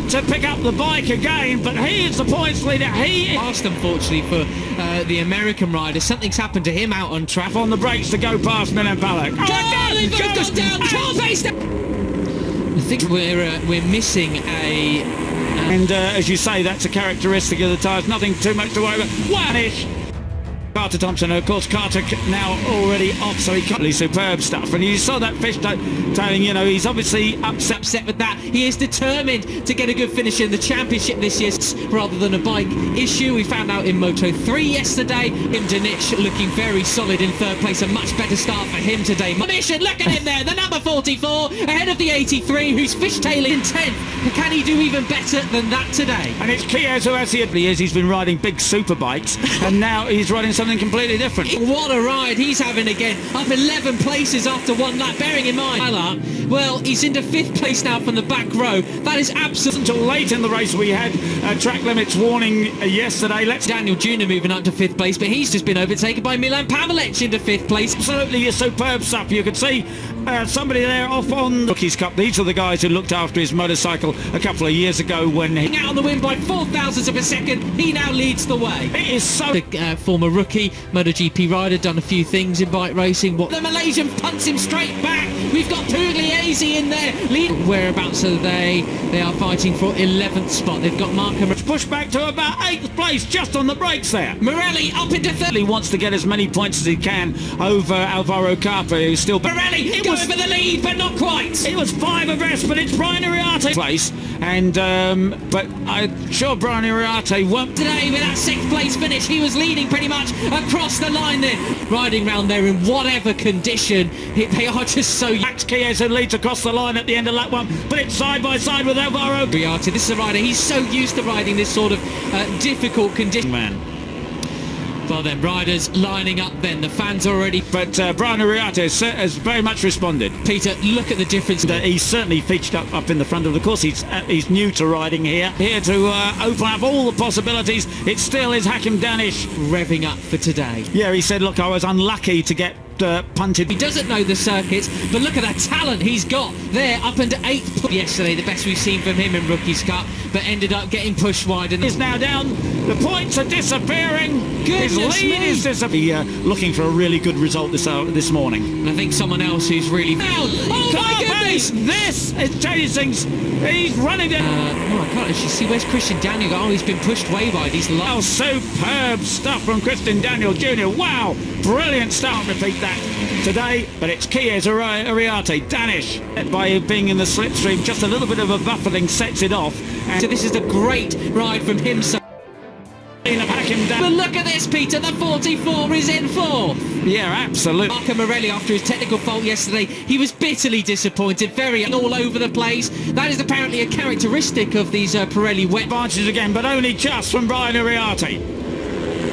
to pick up the bike again, but he is the points leader. He Past, unfortunately, for the American rider. Something's happened to him out on track. on the brakes to go past Milan Palak. They've both gone down. Charles I think we're missing a... And as you say, that's a characteristic of the tyres. Nothing too much to worry about. One-ish. Carter Thompson, of course, Carter now already off, so he can't. Really superb stuff. And you saw that fishtailing, you know, he's obviously upset with that. He is determined to get a good finish in the championship this year rather than a bike issue. We found out in Moto 3 yesterday. Danish looking very solid in third place. A much better start for him today. Mission, look at him there, the number 44 ahead of the 83 who's fishtailing in 10th. Can he do even better than that today? And it's Chies who has the years he's been riding big super bikes, and now he's riding something completely different. What a ride he's having again, up 11 places after one lap, bearing in mind, well, he's into 5th place now from the back row. That is absolutely... Until late in the race we had track limits warning yesterday. Daniel Jr. moving up to 5th place, but he's just been overtaken by Milan Pavelec into 5th place. Absolutely superb stuff. You could see somebody there off on Rookies Cup. These are the guys who looked after his motorcycle a couple of years ago when he... Out on the win by 0.004 of a second, he now leads the way. It is so... The former rookie MotoGP rider, done a few things in bike racing. The Malaysian punts him straight back. We've got Pugliese in there. Whereabouts are they? They are fighting for 11th spot. They've got Marco pushed back to about 8th place, just on the brakes there. Morelli up into 3rd. He wants to get as many points as he can over Alvaro Carpa, who's still... Morelli going for the lead, but not quite. It was 5 abreast, but it's Brian Iriarte place. And, but I'm sure Brian Iriarte won't... Today, with that 6th place finish, he was leading pretty much across the line there. Riding round there in whatever condition, they are just so... Max Chies who leads across the line at the end of lap 1, but it's side by side with Alvaro Iriarte. This is a rider, he's so used to riding this sort of difficult condition. Man. Well then, riders lining up then, the fans already... But Brian Iriarte has very much responded. Peter, look at the difference. He's certainly featured up in the front of the course. He's new to riding here to open up all the possibilities. It still is Hakim Danish. Revving up for today. Yeah, he said, look, I was unlucky to get punted. He doesn't know the circuits, but look at that talent he's got there, up into 8th yesterday, the best we've seen from him in Rookies Cup, but ended up getting pushed wide. And is now down. The points are disappearing. Goodness His lead is disappearing. Looking for a really good result this morning. And I think someone else who's really down. Oh my goodness! This is changing things. He's running down. No, I can't actually see. Where's Christian Daniel? Oh, he's been pushed way wide. He's low. Superb stuff from Christian Daniel Jr. Wow, brilliant start. Repeat that today, but it's Chies Iriarte, Danish, by being in the slipstream. Just a little bit of a buffeting sets it off. And so this is a great ride from him. So but look at this, Peter, the 44 is in 4th. Yeah, absolutely. Marco Morelli, after his technical fault yesterday, he was bitterly disappointed, very all over the place. That is apparently a characteristic of these Pirelli wet advantages again, but only just from Brian Iriarte.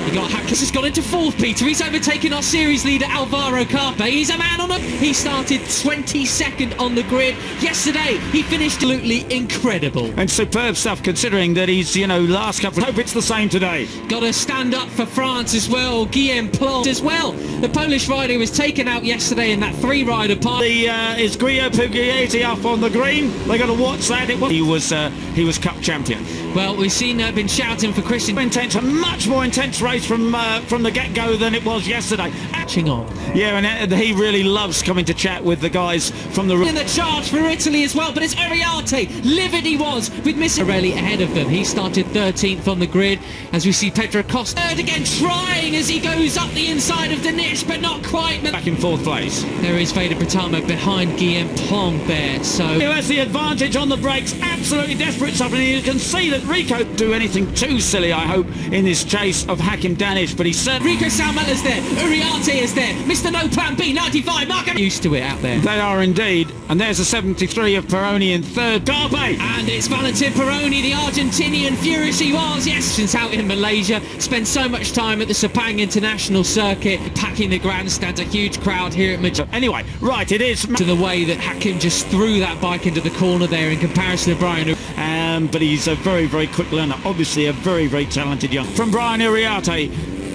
This has gone into 4th, Peter. He's overtaken our series leader, Alvaro Carpa. He's a man on a... He started 22nd on the grid. Yesterday, he finished absolutely incredible. And superb stuff, considering that he's, you know, last couple... Hope it's the same today. Got to stand up for France as well. Guillaume Plon as well. The Polish rider was taken out yesterday in that 3-rider part. Is Grillo Pugliese up on the green? They got to watch that. He was cup champion. Well, we've seen been shouting for Christian. Intense, a much more intense race from the get-go than it was yesterday. Catching on. Yeah, and he really loves coming to chat with the guys from the... In the charge for Italy as well, but it's Iriarte. Livid he was with Mr. Morelli ahead of them. He started 13th on the grid as we see Pedro Costa third again, trying as he goes up the inside of Danish, but not quite. Back in 4th place. There is Vader Pratamo behind Guillaume Plon there, so... Who has the advantage on the brakes, absolutely desperate stuff, and you can see that Rico do anything too silly, I hope, in this chase of Hakim Danish, but he said... Rico Salmella's there, Iriarte is there, Mr. No Plan B, 95, Marco... Used to it out there. They are indeed, and there's a 73 of Peroni in 3rd. Carpe! And it's Valentin Peroni, the Argentinian, furious he was, yes, since out in Malaysia, spent so much time at the Sepang International Circuit, packing the grandstands, a huge crowd here at Madrid. Anyway, right, it is... To the way that Hakim just threw that bike into the corner there in comparison to Brian. But he's a very, very quick learner, obviously a very, very talented young... From Brian Iriarte,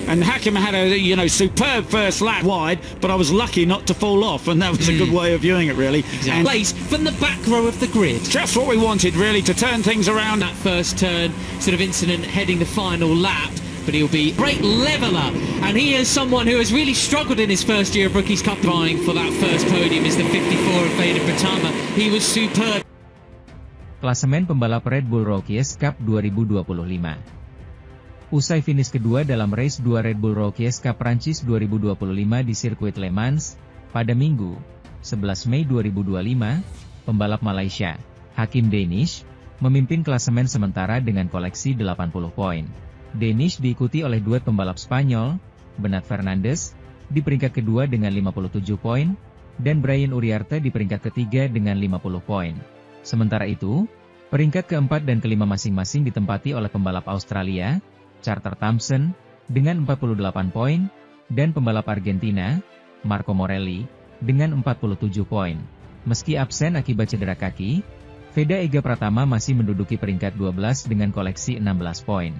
And Hakim had a superb first lap wide, but I was lucky not to fall off, and that was a good way of viewing it, really. Exactly. Place from the back row of the grid. Just what we wanted, really, to turn things around. That first turn sort of incident heading the final lap, but he'll be great leveller, and he is someone who has really struggled in his first year of Rookies Cup. Vying for that first podium is the 54 of Veda Pratama. He was superb. Klasemen pembalap Red Bull Rookies Cup 2025. Usai finish kedua dalam race 2 Red Bull Rookies Cup Prancis 2025 di sirkuit Le Mans, pada Minggu, 11 Mei 2025, pembalap Malaysia, Hakim Danish, memimpin klasemen sementara dengan koleksi 80 poin. Danish diikuti oleh duet pembalap Spanyol, Bernat Fernandes, di peringkat kedua dengan 57 poin, dan Brian Uriarte di peringkat ketiga dengan 50 poin. Sementara itu, peringkat keempat dan kelima masing-masing ditempati oleh pembalap Australia, Carter Thompson, dengan 48 poin, dan pembalap Argentina, Marco Morelli, dengan 47 poin. Meski absen akibat cedera kaki, Veda Ega Pratama masih menduduki peringkat 12 dengan koleksi 16 poin.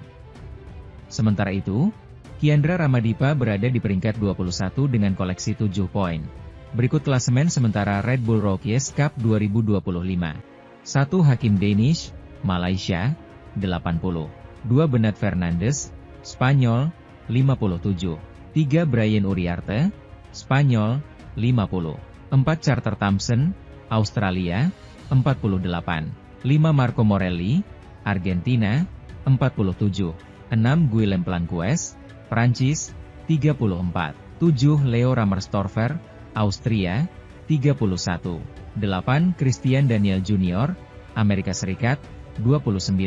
Sementara itu, Kiandra Ramadipa berada di peringkat 21 dengan koleksi 7 poin. Berikut klasemen sementara Red Bull Rookies Cup 2025. 1 Hakim Danish, Malaysia, 80. 2 Bernat Fernandes, Spanyol, 57. 3 Brian Uriarte, Spanyol, 50. 4 Carter Thompson, Australia, 48. 5 Marco Morelli, Argentina, 47. 6 Guillaume Planquez, Prancis, 34. 7 Leo Rammerstorfer, Austria, 31. 8 Christian Daniel Junior, Amerika Serikat, 29.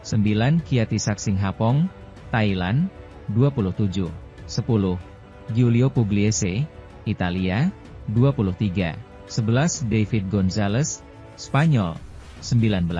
9 Kiati Saksingapong, Thailand, 27. 10 Giulio Pugliese, Italia, 23. 11 David Gonzalez, Spanyol, 19.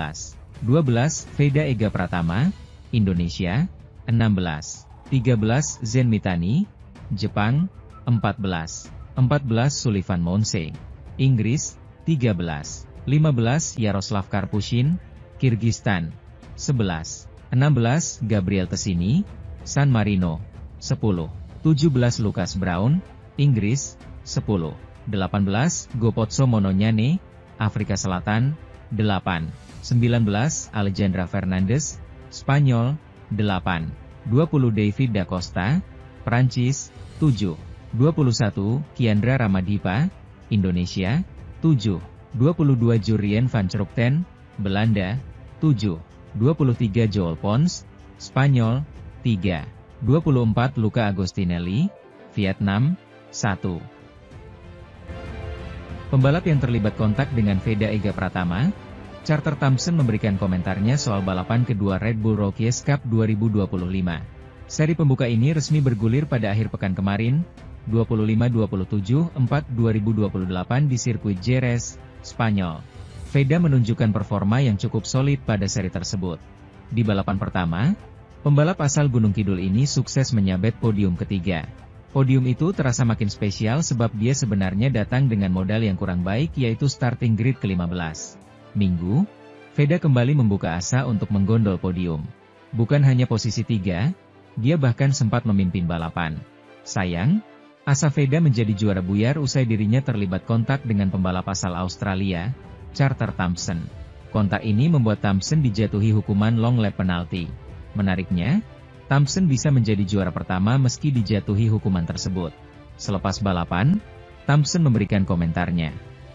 12 Veda Ega Pratama, Indonesia, 16. 13 Zen Mitani, Jepang, 14. 14 Sullivan Monse, Inggris, 13. 15 Yaroslav Karpushin, Kirgistan, 11. 16 Gabriel Tessini, San Marino, 10. 17 Lucas Brown, Inggris, 10. 18 Gopotso Mononyane, Afrika Selatan, 8. 19 Alejandra Fernandes, Spanyol, 8. 20 David da Costa, Prancis, 7. 21 Kiandra Ramadipa, Indonesia, 7. 22 Jurien van Schroepten, Belanda, 7. 23 Joel Pons, Spanyol, 3. 24 Luca Agostinelli, Vietnam, 1. Pembalap yang terlibat kontak dengan Veda Ega Pratama, Carter Thompson memberikan komentarnya soal balapan kedua Red Bull Rookies Cup 2025. Seri pembuka ini resmi bergulir pada akhir pekan kemarin, 25-27-4-2028 di sirkuit Jerez, Spanyol. Veda menunjukkan performa yang cukup solid pada seri tersebut. Di balapan pertama, pembalap asal Gunung Kidul ini sukses menyabet podium ketiga. Podium itu terasa makin spesial sebab dia sebenarnya datang dengan modal yang kurang baik yaitu starting grid ke-15. Minggu, Veda kembali membuka asa untuk menggondol podium. Bukan hanya posisi 3, dia bahkan sempat memimpin balapan. Sayang, asa Veda menjadi juara buyar usai dirinya terlibat kontak dengan pembalap asal Australia, Carter Thompson. Kontak ini membuat Thompson dijatuhi hukuman long lap penalti. Menariknya, Thompson bisa menjadi juara pertama meski dijatuhi hukuman tersebut. Selepas balapan, Thompson memberikan komentarnya.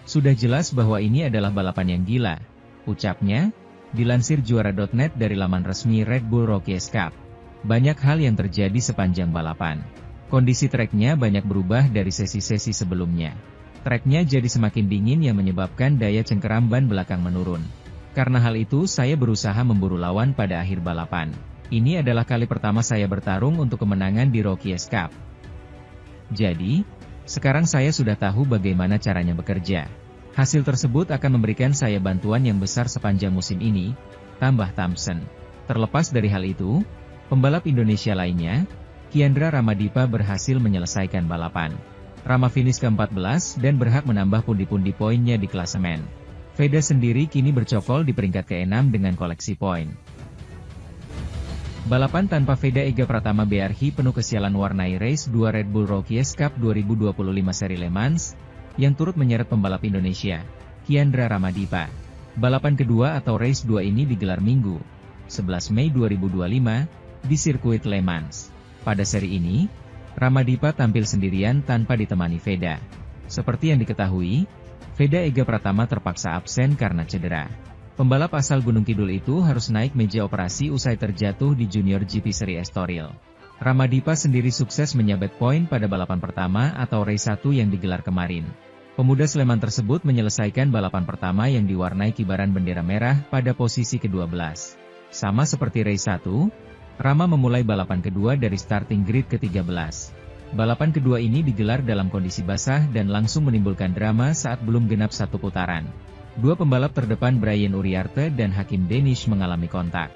Sudah jelas bahwa ini adalah balapan yang gila, ucapnya, dilansir juara.net dari laman resmi Red Bull Rookies Cup. Banyak hal yang terjadi sepanjang balapan. Kondisi treknya banyak berubah dari sesi-sesi sebelumnya. Treknya jadi semakin dingin yang menyebabkan daya cengkeram ban belakang menurun. Karena hal itu saya berusaha memburu lawan pada akhir balapan. Ini adalah kali pertama saya bertarung untuk kemenangan di Rookies Cup. Jadi, sekarang saya sudah tahu bagaimana caranya bekerja. Hasil tersebut akan memberikan saya bantuan yang besar sepanjang musim ini, tambah Thompson. Terlepas dari hal itu, pembalap Indonesia lainnya, Kiandra Ramadipa berhasil menyelesaikan balapan. Rama finish ke-14 dan berhak menambah pundi-pundi poinnya di klasemen. Veda sendiri kini bercokol di peringkat ke-6 dengan koleksi poin. Balapan tanpa Veda Ega Pratama BRH penuh kesialan warnai race 2 Red Bull Rookies Cup 2025 seri Le Mans, yang turut menyeret pembalap Indonesia, Kiandra Ramadipa. Balapan kedua atau race 2 ini digelar Minggu, 11 Mei 2025, di sirkuit Le Mans. Pada seri ini, Ramadipa tampil sendirian tanpa ditemani Veda. Seperti yang diketahui, Veda Ega Pratama terpaksa absen karena cedera. Pembalap asal Gunung Kidul itu harus naik meja operasi usai terjatuh di Junior GP Seri Estoril. Ramadipa sendiri sukses menyabet poin pada balapan pertama atau race 1 yang digelar kemarin. Pemuda Sleman tersebut menyelesaikan balapan pertama yang diwarnai kibaran bendera merah pada posisi ke-12. Sama seperti race 1, Rama memulai balapan kedua dari starting grid ke-13. Balapan kedua ini digelar dalam kondisi basah dan langsung menimbulkan drama saat belum genap satu putaran. Dua pembalap terdepan Brian Uriarte dan Hakim Danish mengalami kontak.